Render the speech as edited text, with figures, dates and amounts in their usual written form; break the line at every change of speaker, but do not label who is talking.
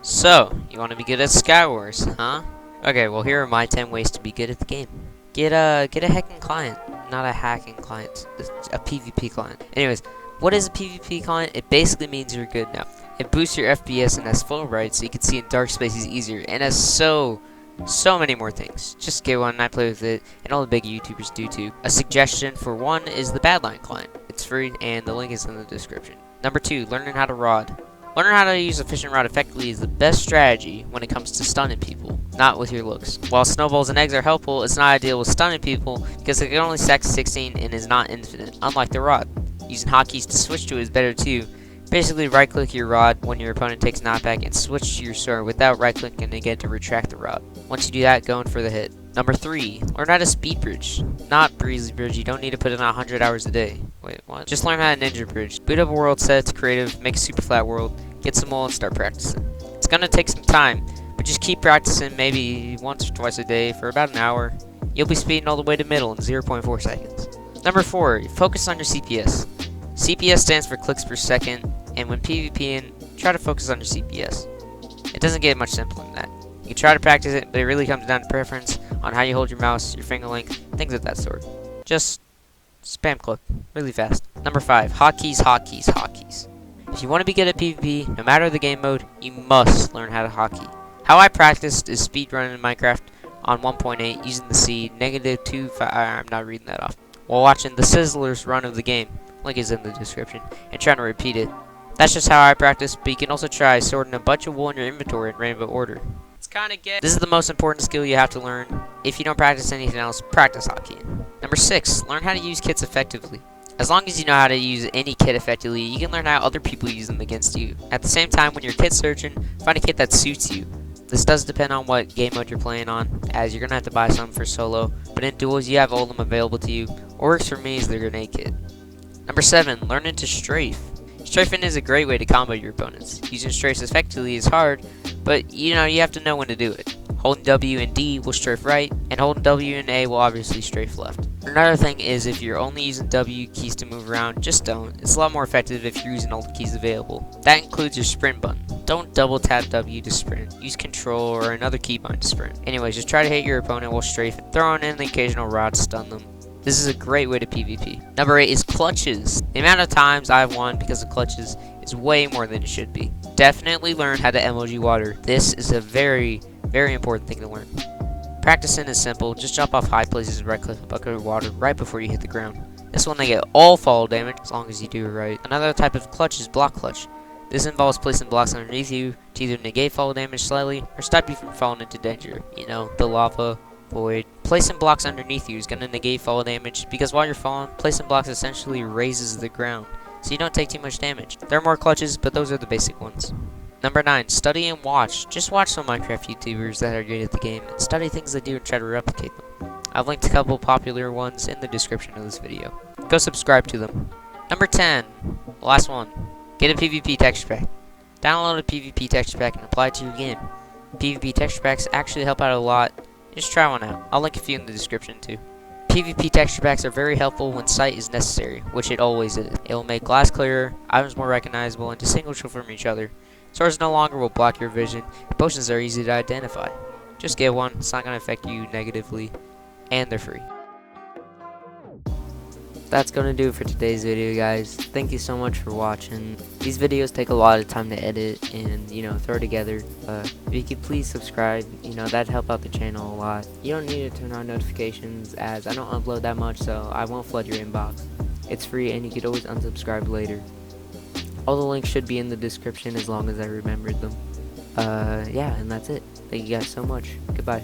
So, you want to be good at Skywars, huh? Okay, well here are my 10 ways to be good at the game. Get a hacking client, not a hacking client, a PvP client. Anyways, what is a PvP client? It basically means you're good now. It boosts your FPS and has full bright so you can see in dark spaces easier, and has so many more things. Just get one and I play with it, and all the big YouTubers do too. A suggestion for one is the Badline client. It's free and the link is in the description. Number 2, learning how to rod. Learning how to use a fishing rod effectively is the best strategy when it comes to stunning people, not with your looks. While snowballs and eggs are helpful, it's not ideal with stunning people because it can only stack 16 and is not infinite, unlike the rod. Using hotkeys to switch to it is better too. Basically, right-click your rod when your opponent takes knockback and switch to your sword without right-clicking again to retract the rod. Once you do that, go in for the hit. Number 3, learn how to speed bridge. Not breezy bridge, you don't need to put in 100 hours a day. Wait, what? Just learn how to ninja bridge. Boot up a world, set it to creative, make a super flat world, get some wool and start practicing. It's gonna take some time, but just keep practicing maybe once or twice a day for about an hour. You'll be speeding all the way to middle in 0.4 seconds. Number 4, focus on your CPS. CPS stands for clicks per second, and when PvPing, try to focus on your CPS. It doesn't get much simpler than that. You can try to practice it, but it really comes down to preference on how you hold your mouse, your finger length, things of that sort. Just spam click really fast. Number 5, hotkeys, hotkeys, hotkeys. If you want to be good at PvP, no matter the game mode, you must learn how to hotkey. How I practiced is speedrunning in Minecraft on 1.8 using the C -2. I'm not reading that off. While watching the Sizzler's run of the game, link is in the description, and trying to repeat it. That's just how I practice, but you can also try sorting a bunch of wool in your inventory in random order. It's kinda gay. This is the most important skill you have to learn. If you don't practice anything else, practice hotkeying. Number 6, learn how to use kits effectively. As long as you know how to use any kit effectively, you can learn how other people use them against you. At the same time, when you're kit searching, find a kit that suits you. This does depend on what game mode you're playing on, as you're gonna have to buy some for solo, but in duels you have all of them available to you. What works for me is the grenade kit. Number 7, learning to strafe. Strafing is a great way to combo your opponents. Using strafes effectively is hard, but you have to know when to do it. Holding W and D will strafe right, and holding W and A will obviously strafe left. Another thing is if you're only using W keys to move around, just don't. It's a lot more effective if you're using all the keys available. That includes your sprint button. Don't double tap W to sprint. Use control or another keybind to sprint. Anyways, just try to hit your opponent while strafing, throwing in the occasional rod to stun them. This is a great way to PvP. Number 8 is clutches. The amount of times I've won because of clutches is way more than it should be. Definitely learn how to emoji water. This is a very important thing to learn. Practicing is simple. Just jump off high places and right click a bucket of water right before you hit the ground. This one they get all fall damage as long as you do it right. Another type of clutch is block clutch. This involves placing blocks underneath you to either negate fall damage slightly or stop you from falling into danger. The lava, void. Placing blocks underneath you is going to negate fall damage because while you're falling, placing blocks essentially raises the ground, so you don't take too much damage. There are more clutches, but those are the basic ones. Number 9, study and watch. Just watch some Minecraft YouTubers that are good at the game and study things they do and try to replicate them. I've linked a couple popular ones in the description of this video. Go subscribe to them. Number 10, last one. Get a PvP texture pack. Download a PvP texture pack and apply it to your game. PvP texture packs actually help out a lot. Just try one out. I'll link a few in the description too. PvP texture packs are very helpful when sight is necessary, which it always is. It will make glass clearer, items more recognizable, and distinguishable from each other. Swords no longer will block your vision, and potions are easy to identify. Just get one, it's not going to affect you negatively, and they're free. That's going to do it for today's video, guys. Thank you so much for watching. These videos take a lot of time to edit and, throw together. If you could please subscribe, that'd help out the channel a lot. You don't need to turn on notifications as I don't upload that much, so I won't flood your inbox. It's free and you could always unsubscribe later. All the links should be in the description as long as I remembered them. Yeah, and that's it. Thank you guys so much. Goodbye.